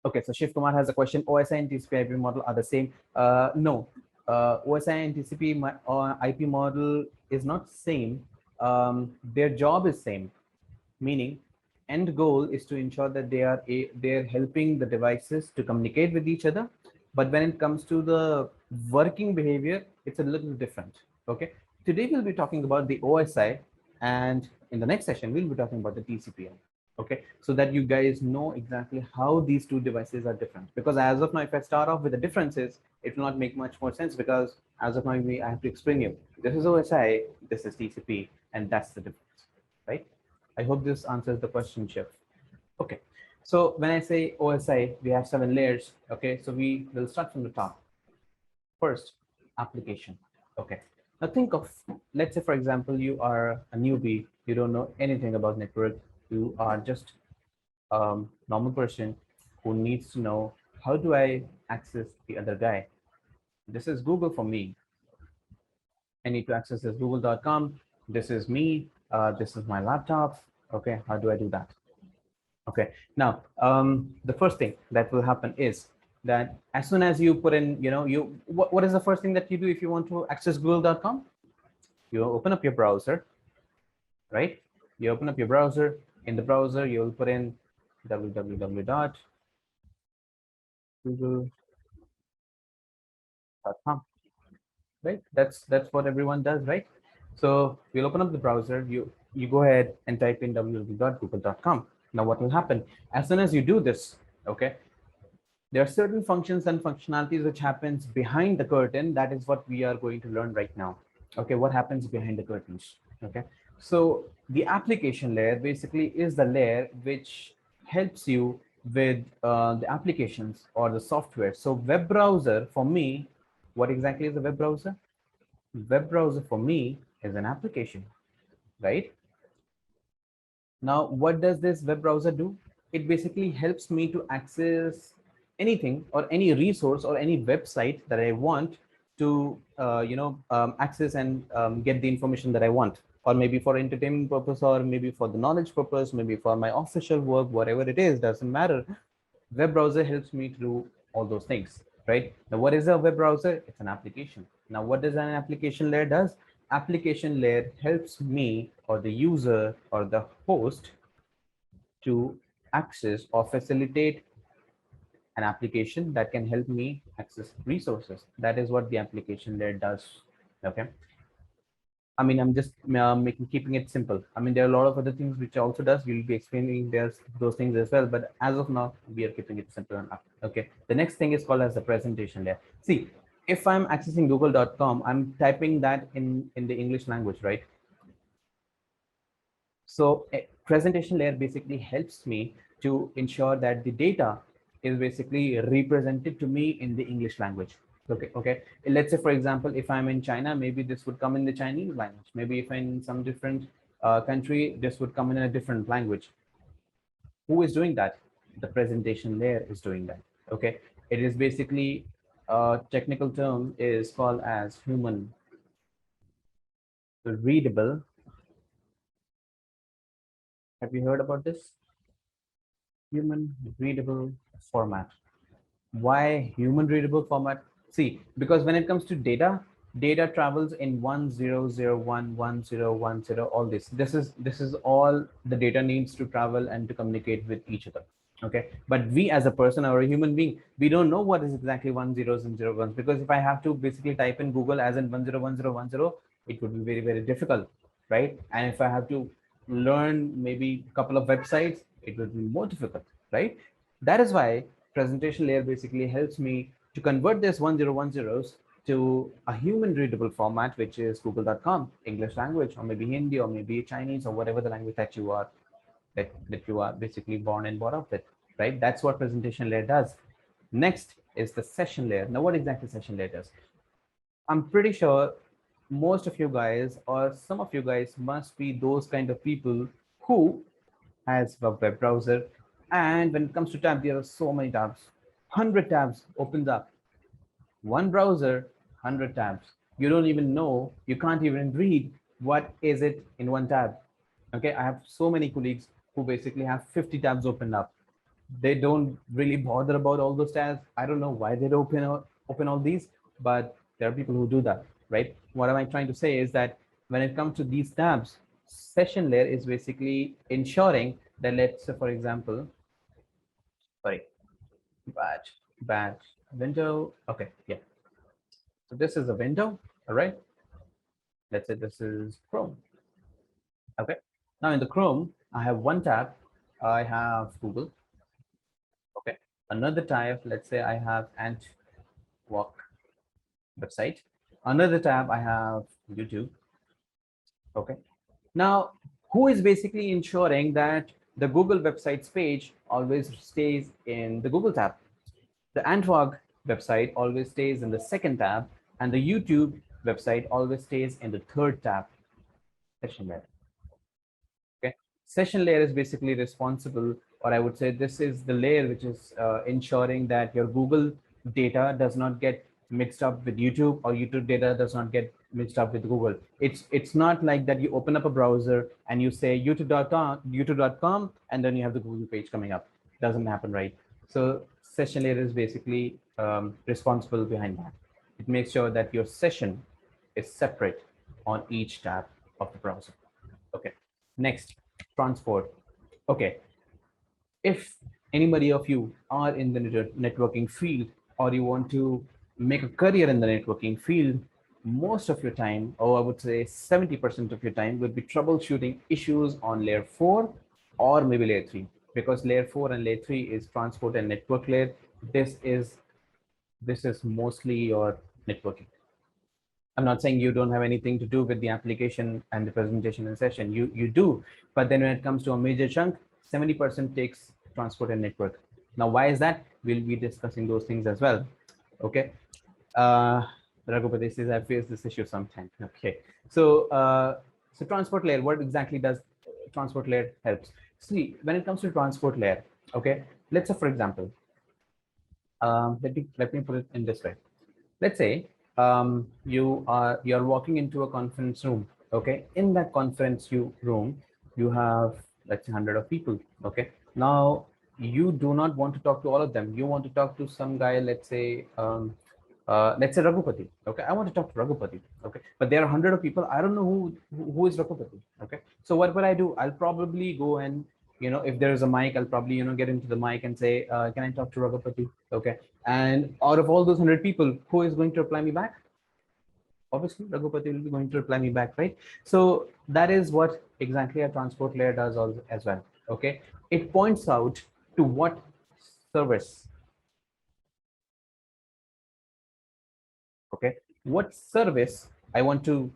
Okay, so Shiv Kumar has a question. OSI and TCP/IP model are the same. No, OSI and TCP/IP model is not same. Their job is same, meaning end goal is to ensure that they're helping the devices to communicate with each other. But when it comes to the working behavior, it's a little different. Okay, today we'll be talking about the OSI, and in the next session we'll be talking about the TCP/IP. Okay, so that you guys know exactly how these two devices are different. Because as of now, if I start off with the differences, it will not make much more sense, because as of now, I have to explain you, this is OSI, this is TCP, and that's the difference, right? I hope this answers the question, Shiv. Okay, so when I say OSI, we have 7 layers. Okay, so we will start from the top. First, application. Okay, now think of, let's say for example, you are a newbie, you don't know anything about network, you are just normal person who needs to know, how do I access the other guy? This is Google for me. I need to access this google.com. This is me. This is my laptop. Okay, how do I do that? Okay, now the first thing that will happen is that as soon as you put in, what is the first thing that you do if you want to access google.com? You open up your browser, right? You open up your browser. In the browser, you'll put in www.google.com. Right? That's what everyone does, right? So we'll open up the browser. You go ahead and type in www.google.com. Now, what will happen as soon as you do this? Okay, there are certain functions and functionalities which happens behind the curtain. That is what we are going to learn right now. Okay, what happens behind the curtains? Okay, so the application layer basically is the layer which helps you with the applications or the software. So web browser for me, what exactly is a web browser? Web browser for me is an application, right? Now, what does this web browser do? It basically helps me to access anything or any resource or any website that I want to, access and get the information that I want, or maybe for entertainment purpose, or maybe for the knowledge purpose, maybe for my official work, whatever it is, doesn't matter. Web browser helps me to do all those things, right? Now, what is a web browser? It's an application. Now, what does an application layer does? Application layer helps me or the user or the host to access or facilitate an application that can help me access resources. That is what the application layer does. Okay. I mean, I'm just keeping it simple. I mean, there are a lot of other things which also does. We'll be explaining those things as well. But as of now, we are keeping it simple enough. Okay. The next thing is called as the presentation layer. See, if I'm accessing google.com, I'm typing that in the English language, right? So a presentation layer basically helps me to ensure that the data is basically represented to me in the English language. Okay. Let's say, for example, if I'm in China, maybe this would come in the Chinese language. Maybe if I'm in some different country, this would come in a different language. Who is doing that? The presentation layer is doing that. Okay. It is basically a technical term is called as human readable. Have you heard about this? Human readable format. Why human readable format? See, because when it comes to data travels in 10011010, all this. This is all the data needs to travel and to communicate with each other. Okay, but we as a person or a human being, we don't know what is exactly 10s and 01s, because if I have to basically type in Google as in 101010, it would be very, very difficult, right? And if I have to learn maybe a couple of websites, it would be more difficult, right? That is why presentation layer basically helps me to convert this 1010s to a human readable format, which is google.com, English language, or maybe Hindi, or maybe Chinese, or whatever the language that you are that you are basically born and brought up with, right? That's what presentation layer does. Next is the session layer. Now, what exactly session layer does? I'm pretty sure most of you guys or some of you guys must be those kind of people who has a web browser, and when it comes to tab, there are so many tabs. 100 tabs opens up. One browser, 100 tabs. You don't even know, you can't even read what is it in one tab. Okay, I have so many colleagues who basically have 50 tabs opened up. They don't really bother about all those tabs. I don't know why they open all these, but there are people who do that, right? What am I trying to say is that when it comes to these tabs, session layer is basically ensuring that, let's say, for example, sorry, batch window. Okay, yeah. So this is a window, all right? Let's say this is Chrome. Okay. Now in the Chrome, I have one tab. I have Google. Okay. Another tab, let's say I have Ant Walk website. Another tab, I have YouTube. Okay. Now, who is basically ensuring that the Google websites page always stays in the Google tab? The Antwog website always stays in the second tab, and the YouTube website always stays in the third tab. Session layer. Okay. Session layer is basically responsible, or I would say this is the layer which is ensuring that your Google data does not get mixed up with YouTube, or YouTube data does not get mixed up with Google. It's not like that you open up a browser and you say youtube.com, and then you have the Google page coming up. Doesn't happen, right? So session layer is basically responsible behind that. It makes sure that your session is separate on each tab of the browser. Okay. Next, transport. Okay, if anybody of you are in the networking field, or you want to make a career in the networking field, most of your time, or I would say 70% of your time, would be troubleshooting issues on layer 4 or maybe layer 3, because layer 4 and layer 3 is transport and network layer. This is mostly your networking. I'm not saying you don't have anything to do with the application and the presentation and session. You do, but then when it comes to a major chunk, 70% takes transport and network. Now, why is that? We'll be discussing those things as well. Okay. Raghupati says I face this issue sometimes. Okay. So transport layer, what exactly does transport layer helps? See, when it comes to transport layer, okay, let's say for example, let me put it in this way. Let's say you're walking into a conference room. Okay, in that conference room, you have, let's say, 100 of people. Okay, now you do not want to talk to all of them. You want to talk to some guy, let's say Raghupati. Okay, I want to talk to Raghupati. Okay, but there are 100 of people. I don't know who is Raghupati. Okay, so what will I do? I'll probably go and, if there is a mic, I'll probably, get into the mic and say, can I talk to Raghupati? Okay, and out of all those 100 people, who is going to reply me back? Obviously, Raghupati will be going to reply me back, right? So that is what exactly a transport layer does as well. Okay, it points out to what service. Okay, what service I want to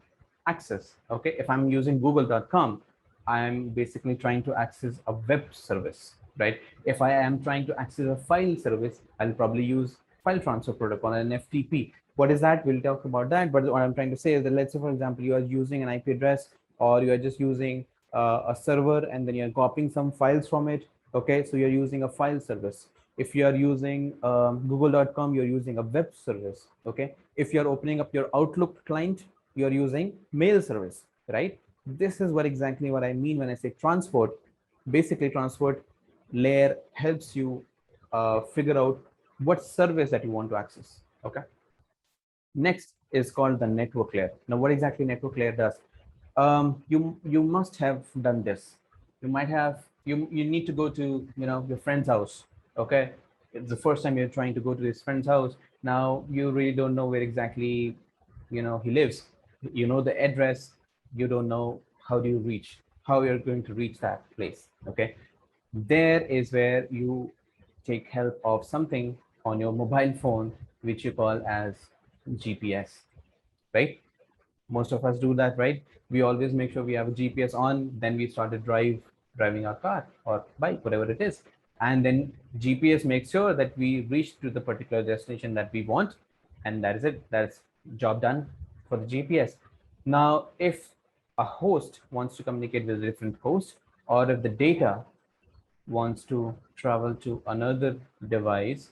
access. Okay, if I'm using google.com, I'm basically trying to access a web service, right? If I am trying to access a file service, I'll probably use file transfer protocol, an FTP. What is that? We'll talk about that. But what I'm trying to say is that, let's say for example, you are using an IP address, or you are just using a server, and then you're copying some files from it. Okay, so you're using a file service. If you are using google.com, you're using a web service. Okay, if you're opening up your Outlook client, you're using mail service, right? This is what I mean when I say transport. Basically, transport layer helps you figure out what service that you want to access. Okay, next is called the network layer. Now, what exactly network layer does? You must have done this. You might have, you need to go to, your friend's house. Okay, it's the first time you're trying to go to his friend's house. Now you really don't know where exactly, he lives. You know the address, you don't know how you're going to reach that place. Okay, there is where you take help of something on your mobile phone, which you call as GPS, right? Most of us do that, right? We always make sure we have a GPS on, then we started driving our car or bike, whatever it is, and then GPS makes sure that we reach to the particular destination that we want, and that is it. That's job done for the GPS. Now, if a host wants to communicate with a different host, or if the data wants to travel to another device,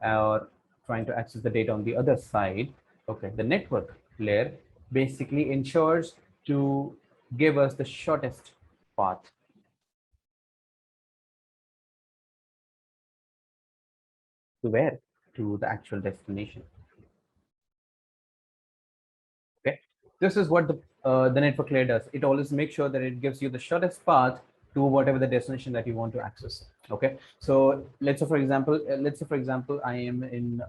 or trying to access the data on the other side, okay, the network layer basically ensures to give us the shortest path to where? To the actual destination. Okay, this is what the network layer does. It always makes sure that it gives you the shortest path to whatever the destination that you want to access. Okay, so let's say for example, I am in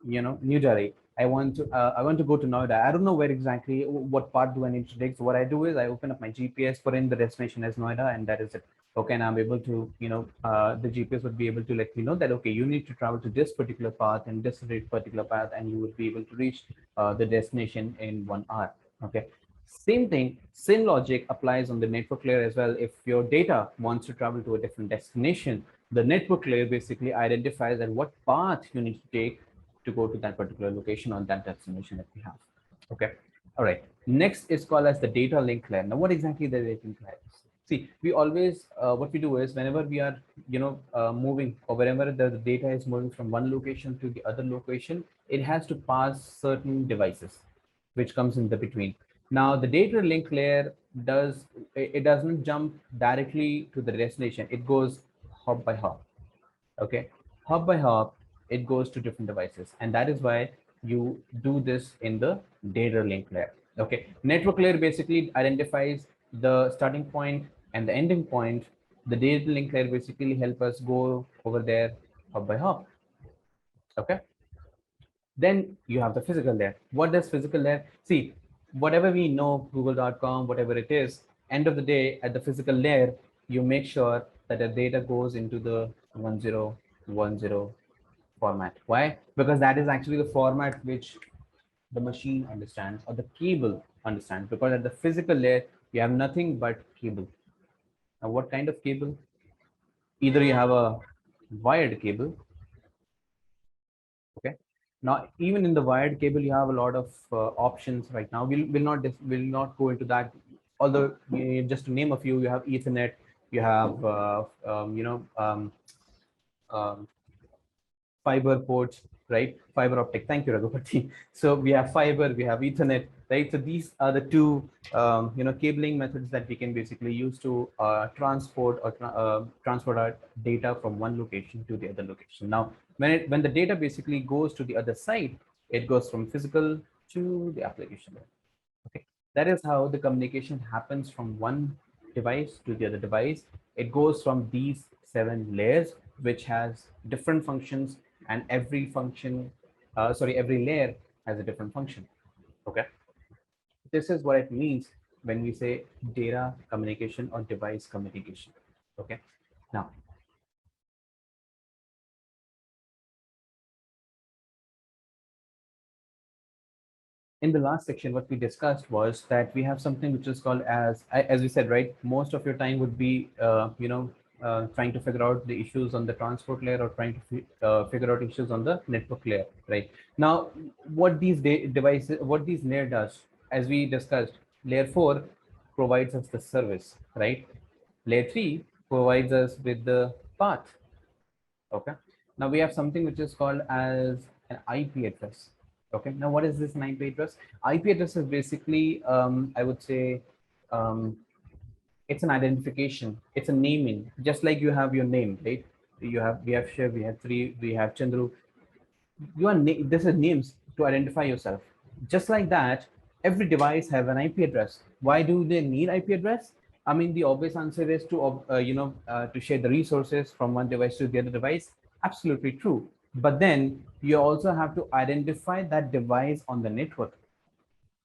New Delhi. I want to go to Noida. I don't know where exactly, what part do I need to take. So what I do is I open up my GPS, put in the destination as Noida, and that is it. Okay, and I'm able to, the GPS would be able to let me know that, okay, you need to travel to this particular path and this particular path, and you would be able to reach the destination in 1 hour. Okay, same thing, same logic applies on the network layer as well. If your data wants to travel to a different destination, the network layer basically identifies that what path you need to take to go to that particular location or that destination that we have. Okay, all right, next is called as the data link layer. Now, what exactly the data link layer is? See, we always, what we do is whenever we are, moving, or whenever the data is moving from one location to the other location, it has to pass certain devices, which comes in the between. Now, the data link layer it doesn't jump directly to the destination. It goes hop by hop. Okay, hop by hop, it goes to different devices, and that is why you do this in the data link layer. Okay, network layer basically identifies the starting point and the ending point, the data link layer basically help us go over there hop by hop. Okay. Then you have the physical layer. What does physical layer? See, whatever we know, google.com, whatever it is, end of the day, at the physical layer, you make sure that the data goes into the 1010 format. Why? Because that is actually the format which the machine understands or the cable understands. Because at the physical layer, you have nothing but cable. Now, what kind of cable? Either you have a wired cable. Okay. Now, even in the wired cable, you have a lot of options right now. Will not go into that. Although, just to name a few, you have Ethernet, you have um, fiber ports, right? Fiber optic. Thank you, Raghupathi. So we have fiber, we have Ethernet, right? So these are the two, cabling methods that we can basically use to transport or transport our data from one location to the other location. Now, when the data basically goes to the other side, it goes from physical to the application layer. Okay, that is how the communication happens from one device to the other device. It goes from these 7 layers, which has different functions, and every function, every layer has a different function. Okay, this is what it means when we say data communication or device communication. Okay, now in the last section, what we discussed was that we have something which is called as we said, right? Most of your time would be, trying to figure out the issues on the transport layer or trying to figure out issues on the network layer, right? Now, what these devices, what these layer does, as we discussed, layer 4 provides us the service, right? Layer 3 provides us with the path. Okay. Now we have something which is called as an IP address. Okay. Now what is this an IP address? IP address is basically, I would say, um, it's an identification. It's a naming, just like you have your name, right? We have Shiv, we have Three, we have Chandru. This is names to identify yourself. Just like that, every device have an IP address. Why do they need IP address? I mean, the obvious answer is to to share the resources from one device to the other device. Absolutely true. But then you also have to identify that device on the network.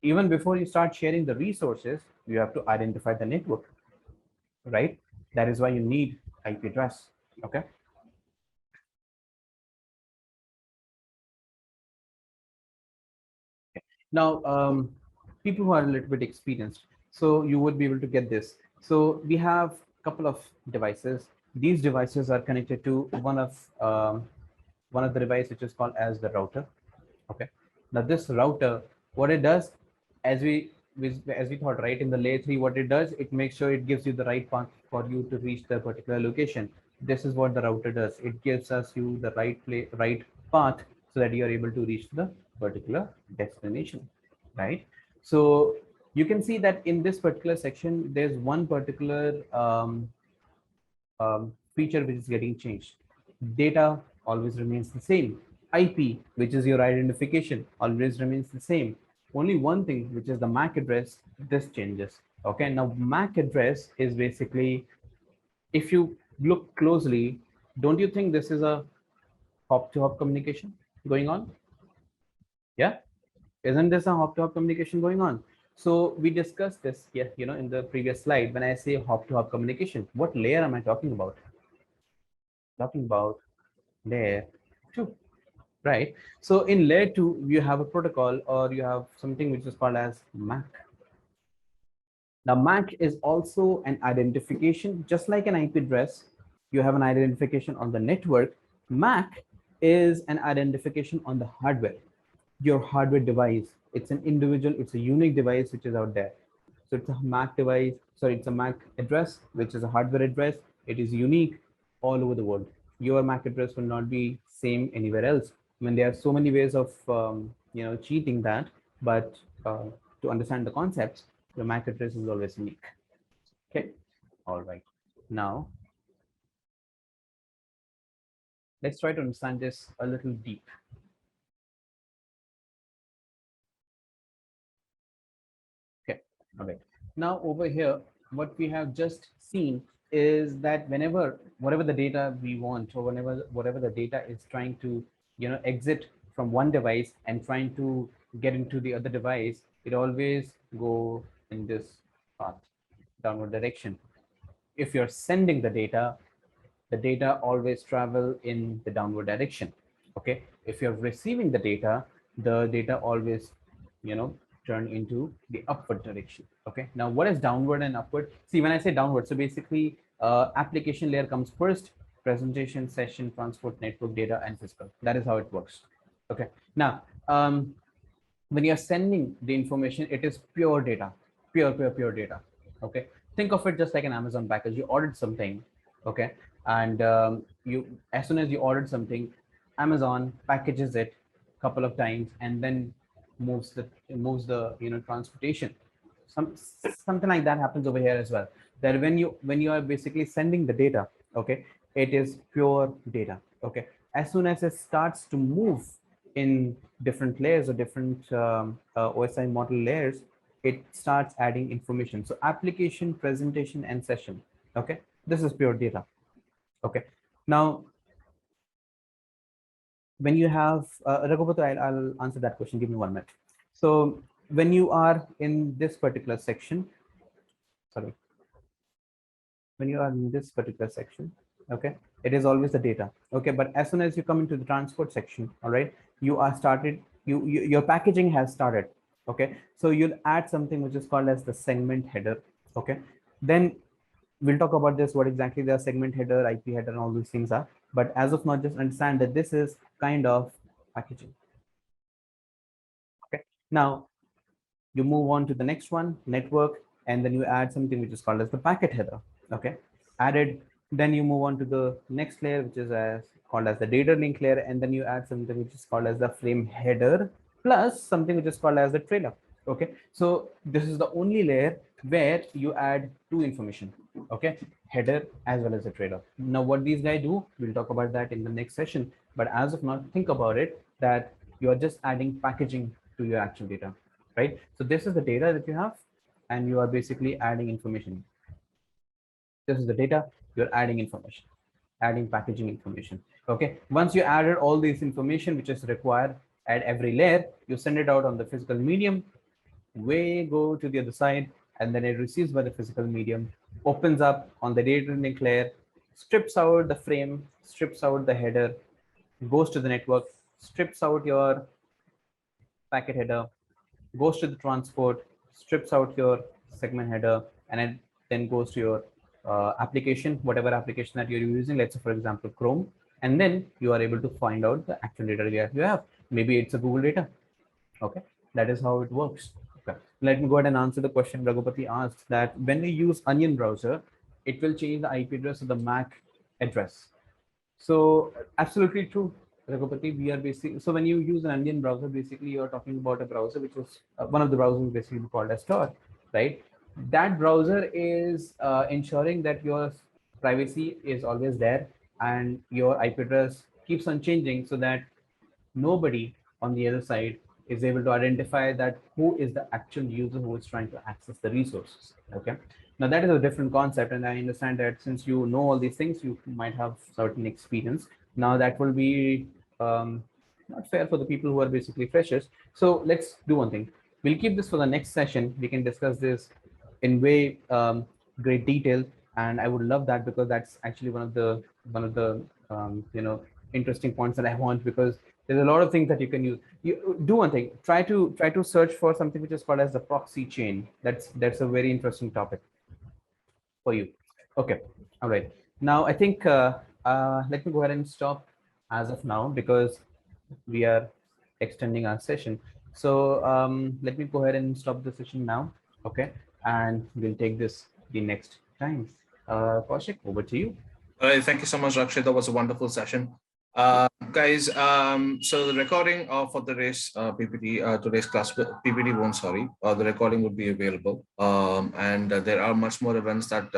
Even before you start sharing the resources, you have to identify the network, right? That is why you need IP address. Okay. Now, people who are a little bit experienced, so you would be able to get this. So we have a couple of devices. These devices are connected to one of the device which is called as the router. Okay. Now this router, what it does, as we thought, right, in the layer 3, what it does, it makes sure it gives you the right path for you to reach the particular location. This is what the router does. It gives us you the right path so that you are able to reach the particular destination, right? So you can see that in this particular section, there's one particular feature which is getting changed. Data always remains the same. IP, which is your identification, always remains the same. Only one thing, which is the MAC address, this changes. Okay, now MAC address is basically, if you look closely, don't you think this is a hop-to-hop communication going on? Yeah, isn't this a hop-to-hop communication going on? So we discussed this, yeah, in the previous slide. When I say hop-to-hop communication, what layer am I talking about? Talking about layer 2, right? So in layer 2, you have a protocol or you have something which is called as MAC. Now MAC is also an identification, just like an IP address. You have an identification on the network. MAC is an identification on the hardware, your hardware device. It's an individual, it's a unique device which is out there. So it's a MAC device, sorry, it's a MAC address, which is a hardware address. It is unique all over the world. Your MAC address will not be same anywhere else. I mean, there are so many ways of cheating that, but to understand the concepts, the MAC address is always unique. Okay, all right. Now let's try to understand this a little deep. Okay, all right. Now over here, what we have just seen is that whatever the data we want, or whatever the data is trying to exit from one device and trying to get into the other device, it always go in this path, downward direction. If you're sending the data always travel in the downward direction. Okay, if you're receiving the data always turn into the upward direction. Okay, now what is downward and upward? See, when I say downward, so basically application layer comes first, presentation, session, transport, network, data, and physical. That is how it works. Okay, now when you're sending the information, it is pure data, pure data. Okay, think of it just like an Amazon package. You ordered something, okay, and you, as soon as you ordered something, Amazon packages it a couple of times and then moves the transportation. Something like that happens over here as well, that when you are basically sending the data, okay, it is pure data. Okay, as soon as it starts to move in different layers or different OSI model layers, it starts adding information. So application, presentation, and session. Okay, this is pure data. Okay, now when you have Raghupathi, I'll answer that question. Give me 1 minute. So when you are in this particular section, sorry, when you are in this particular section, okay, it is always the data. Okay, but as soon as you come into the transport section, all right, you are started, your packaging has started. Okay, so you'll add something which is called as the segment header. Okay, then we'll talk about this, what exactly the segment header, IP header, and all these things are. But as of now, just understand that this is kind of packaging. Okay, now you move on to the next one, network, and then you add something which is called as the packet header. Okay, added. Then you move on to the next layer, which is called as the data link layer, and then you add something which is called as the frame header plus something which is called as the trailer. Okay, so this is the only layer where you add two information. Okay, header as well as the trailer. Now what these guys do, we'll talk about that in the next session. But as of now, think about it that you are just adding packaging to your actual data, right? So this is the data that you have, and you are basically adding information. This is the data, you're adding information, adding packaging information. Okay, once you added all this information which is required at every layer, you send it out on the physical medium, way go to the other side, and then it receives by the physical medium, opens up on the data link layer, strips out the frame, strips out the header, goes to the network, strips out your packet header, goes to the transport, strips out your segment header, and it then goes to your application, whatever application that you're using, let's say for example Chrome, and then you are able to find out the actual data that you have. Maybe it's a Google data. Okay, that is how it works. Okay, let me go ahead and answer the question Raghupathi asked, that when we use Onion browser, it will change the IP address of the MAC address. So absolutely true, Raghupathi. We are basically, so when you use an Onion browser, basically you're talking about a browser which was one of the browsers basically called as Tor, right? That browser is ensuring that your privacy is always there and your IP address keeps on changing, so that nobody on the other side is able to identify that who is the actual user who is trying to access the resources. Okay, now that is a different concept, and I understand that since you know all these things, you might have certain experience. Now that will be not fair for the people who are basically freshers. So let's do one thing, we'll keep this for the next session. We can discuss this in way great detail, and I would love that, because that's actually one of the interesting points that I want, because there's a lot of things that you can use. You do one thing, try to search for something which is called as the proxy chain. That's a very interesting topic for you. Okay, all right, now I think let me go ahead and stop as of now, because we are extending our session. So let me go ahead and stop the session now. Okay, and we'll take this the next time. Kaushik, over to you. All right, thank you so much, Rakshit. That was a wonderful session. Guys, so the recording for the race PPT, today's class PPT won't, sorry, the recording would be available. And there are much more events that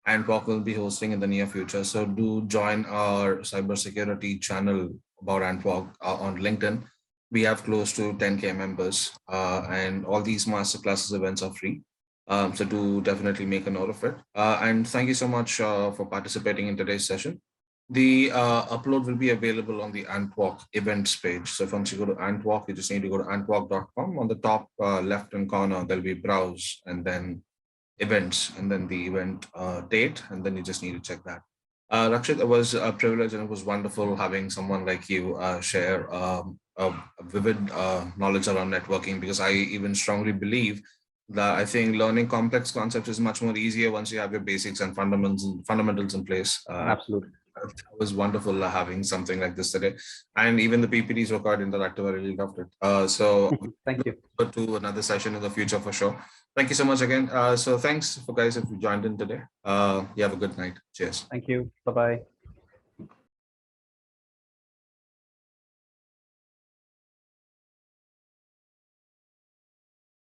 Antwalk will be hosting in the near future. So do join our cybersecurity channel about Antwalk on LinkedIn. We have close to 10K members, and all these masterclasses events are free. So do definitely make a note of it. And thank you so much for participating in today's session. The upload will be available on the Antwalk events page. So once you go to Antwalk, you just need to go to antwalk.com. On the top left-hand corner, there'll be browse and then events and then the event date, and then you just need to check that. Rakshit, it was a privilege and it was wonderful having someone like you share a vivid knowledge around networking, because I even strongly believe that I think learning complex concepts is much more easier once you have your basics and fundamentals in place. Absolutely. It was wonderful having something like this today, and even the PPTs were quite interactive. I really loved it. So Thank you. look forward to another session in the future for sure. Thank you so much again. So thanks for guys if you joined in today. You have a good night. Cheers. Thank you. Bye-bye.